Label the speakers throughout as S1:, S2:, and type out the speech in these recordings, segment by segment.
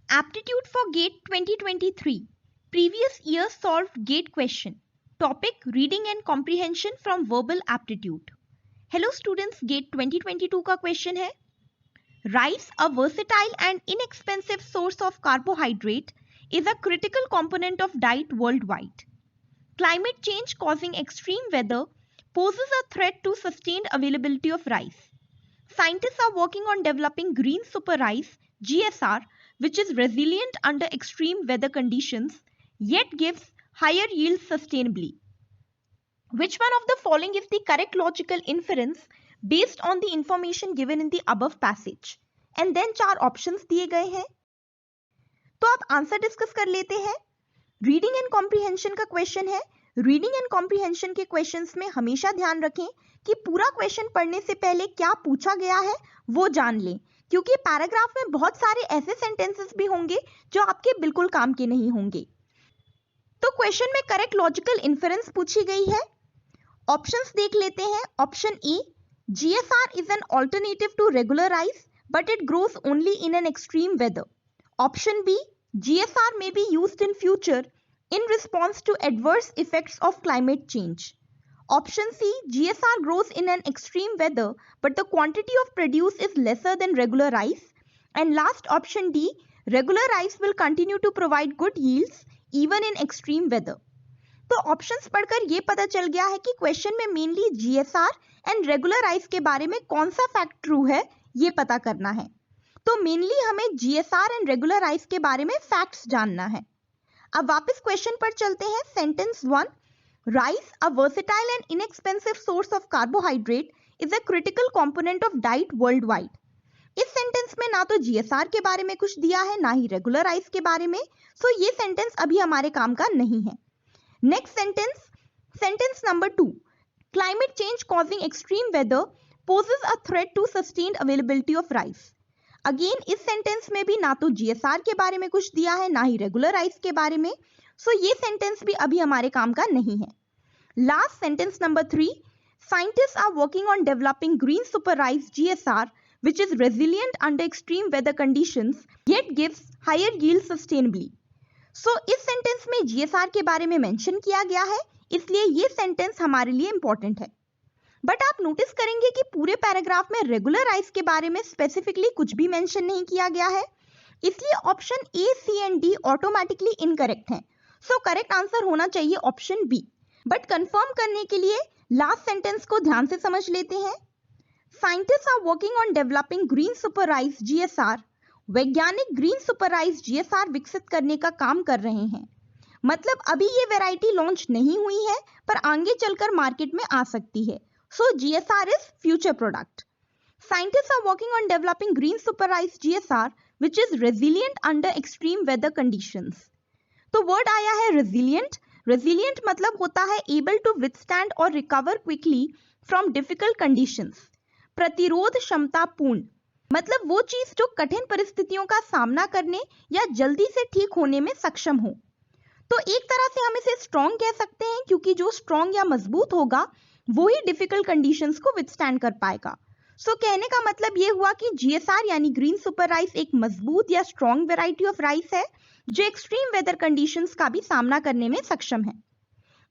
S1: Aptitude for GATE 2023. Previous year solved GATE question. Topic Reading and Comprehension from Verbal Aptitude. Hello students, GATE 2022 का question है. Rice, a versatile and inexpensive source of carbohydrate, is a critical component of diet worldwide. Climate change causing extreme weather poses a threat to sustained availability of rice. Scientists are working on developing green super rice, GSR, which is resilient under extreme weather conditions, yet gives higher yields sustainably. Which one of the following is the correct logical inference based on the information given in the above passage? And then 4 options दिए गए हैं. तो आप answer discuss कर लेते हैं. Reading and comprehension का question है. रीडिंग एंड कॉम्प्रिहेंशन के क्वेश्चंस में हमेशा ध्यान रखें कि पूरा क्वेश्चन पढ़ने से पहले क्या पूछा गया है वो जान लें, क्योंकि पैराग्राफ में बहुत सारे ऐसे सेंटेंसेस भी होंगे जो आपके बिल्कुल काम के नहीं होंगे. तो क्वेश्चन में करेक्ट लॉजिकल इन्फरेंस पूछी गई है. ऑप्शंस देख लेते हैं. Option A, GSR is an alternative to regular rice but it grows only in an extreme weather. Option B, GSR may be used in future in response to adverse effects of climate change. Option C, GSR grows in an extreme weather but the quantity of produce is lesser than regular rice. And last option D, regular rice will continue to provide good yields even in extreme weather. तो options पढ़कर ये पता चल गया है कि question में mainly GSR and regular rice के बारे में कौन सा फैक्ट ट्रू है ये पता करना है. तो मेनली हमें GSR एंड रेगुलर राइस के बारे में फैक्ट्स जानना है. अब वापस क्वेश्चन पर चलते हैं. Sentence 1, rice, a versatile and inexpensive source of carbohydrate, is a critical component of diet world wide. इस सेंटेंस में ना तो GSR के बारे में कुछ दिया है ना ही रेगुलर राइस के बारे में, सो ये सेंटेंस अभी हमारे काम का नहीं है. Next sentence, sentence number 2, climate change causing extreme weather poses a threat to sustained availability of rice. Again इस सेंटेंस में भी ना तो GSR के बारे में कुछ दिया है ना ही रेगुलर राइस के बारे में, सो ये सेंटेंस भी अभी हमारे काम का नहीं है. Last sentence number 3, scientists are working on developing green super rice GSR which is resilient under extreme weather conditions yet gives higher yield sustainably. सो इस सेंटेंस में GSR के बारे में मेंशन किया गया है, इसलिए ये सेंटेंस हमारे लिए इंपॉर्टेंट है. बट आप नोटिस करेंगे कि पूरे पैराग्राफ में रेगुलर राइस के बारे में स्पेसिफिकली कुछ भी मेंशन नहीं किया गया है, इसलिए option A, C and D automatically incorrect हैं. सो करेक्ट आंसर होना चाहिए ऑप्शन बी. बट कंफर्म करने के लिए लास्ट सेंटेंस को ध्यान से समझ लेते हैं. Scientists are working on developing green super rice GSR. वैज्ञानिक ग्रीन सुपर राइस GSR विकसित करने का काम कर रहे हैं. मतलब अभी ये वैरायटी लॉन्च नहीं हुई है पर आगे चलकर मार्केट में आ सकती है. So GSR is future product. Scientists are working on developing green super rice GSR which is resilient under extreme weather conditions. तो word आया है resilient. Resilient मतलब होता है able to withstand or recover quickly from difficult conditions. प्रतिरोध क्षमता पूर्ण मतलब वो चीज जो कठिन परिस्थितियों का सामना करने या जल्दी से ठीक होने में सक्षम हो. तो एक तरह से हम इसे स्ट्रॉन्ग कह सकते हैं क्योंकि जो स्ट्रॉन्ग या मजबूत होगा वो ही डिफिकल्ट कंडीशंस को विथस्टैंड कर पाएगा. सो कहने का मतलब ये हुआ कि GSR यानी ग्रीन सुपर राइस एक मजबूत या स्ट्रॉन्ग वैरायटी ऑफ राइस है जो एक्सट्रीम वेदर कंडीशंस का भी सामना करने में सक्षम है.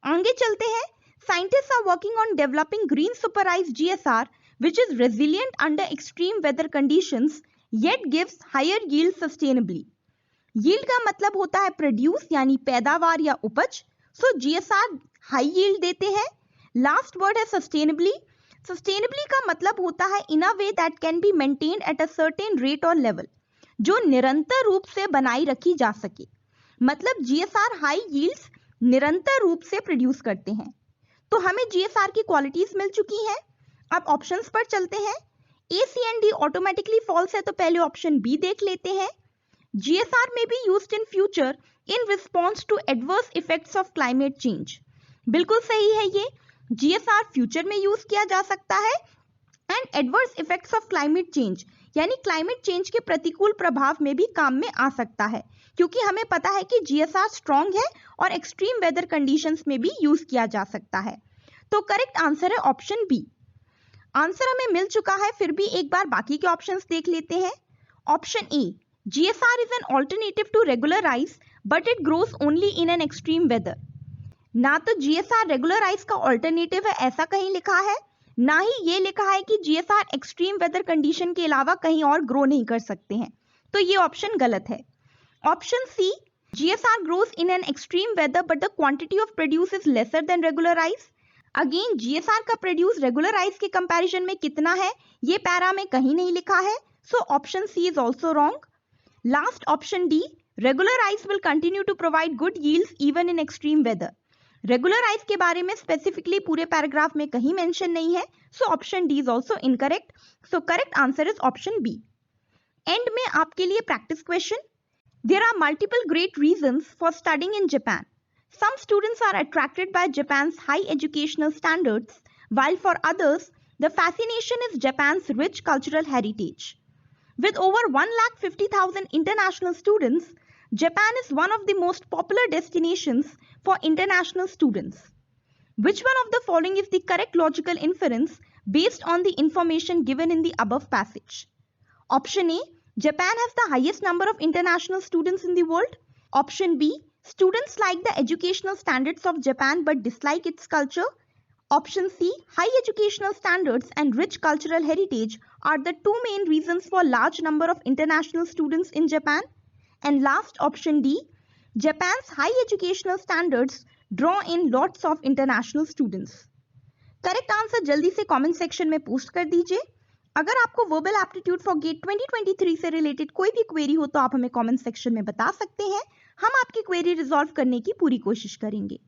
S1: आगे चलते हैं. Scientists are working on developing green super rice GSR which is resilient under extreme weather conditions yet gives higher yield sustainably. Yield का मतलब होता है प्रोड्यूस यानी पैदावार या उपज. सो GSR हाई यील्ड देते हैं. लास्ट वर्ड है सस्टेनेबली. सस्टेनेबली का मतलब होता है in a way that can be maintained at a certain rate और लेवल, जो निरंतर रूप से बनाई रखी जा सके. मतलब GSR हाई यील्ड्स निरंतर रूप से प्रोड्यूस करते हैं. तो हमें GSR की क्वालिटीज मिल चुकी हैं. अब ऑप्शंस पर चलते हैं. ए, C and D automatically false है तो पहले ऑप्शन बी देख लेते हैं. GSR may be used in future in response to adverse effects of climate change. बिल्कुल सही है ये. GSR फ्यूचर में यूज किया जा सकता है and adverse effects of climate change यानी क्लाइमेट चेंज के प्रतिकूल प्रभाव में भी काम में आ सकता है, क्योंकि हमें पता है कि GSR स्ट्रॉन्ग है और एक्सट्रीम वेदर कंडीशंस में भी यूज किया जा सकता है. तो करेक्ट आंसर है ऑप्शन बी. आंसर हमें मिल चुका है, फिर भी एक बार बाकी के ऑप्शंस देख लेते हैं. Option A, GSR is an alternative to regular rice, but it grows only in an extreme weather. ना तो GSR रेगुलर राइस का ऑल्टरनेटिव है ऐसा कहीं लिखा है, ना ही ये लिखा है कि GSR एक्सट्रीम वेदर कंडीशन के अलावा कहीं और ग्रो नहीं कर सकते हैं, तो ये ऑप्शन गलत है. Option C, GSR grows in an extreme weather but the quantity of produce is lesser than regular rice. Again GSR का प्रोड्यूस रेगुलर राइस के कंपैरिजन में कितना है ये पैरा में कहीं नहीं लिखा है, so option C is also wrong. Last option D, regular rice will continue to provide good yields even in extreme weather. Regular rice के बारे में स्पेसिफिकली पूरे पैराग्राफ में कहीं मेंशन नहीं है, so option D is also incorrect. So correct answer is option B. And में आपके लिए practice question. There are multiple great reasons for studying in Japan. Some students are attracted by Japan's high educational standards, while for others, the fascination is Japan's rich cultural heritage. With over 150,000 international students, Japan is one of the most popular destinations for international students. Which one of the following is the correct logical inference based on the information given in the above passage? Option A, Japan has the highest number of international students in the world. Option B, students like the educational standards of Japan but dislike its culture. Option C, high educational standards and rich cultural heritage are the two main reasons for large number of international students in Japan. And last option D, Japan's high educational standards draw in lots of international students. Correct answer जल्दी से comment section में post कर दीजिए. अगर आपको verbal aptitude for gate 2023 से related कोई भी क्वेरी हो तो आप हमें कमेंट सेक्शन में बता सकते हैं. हम आपकी क्वेरी रिजॉल्व करने की पूरी कोशिश करेंगे.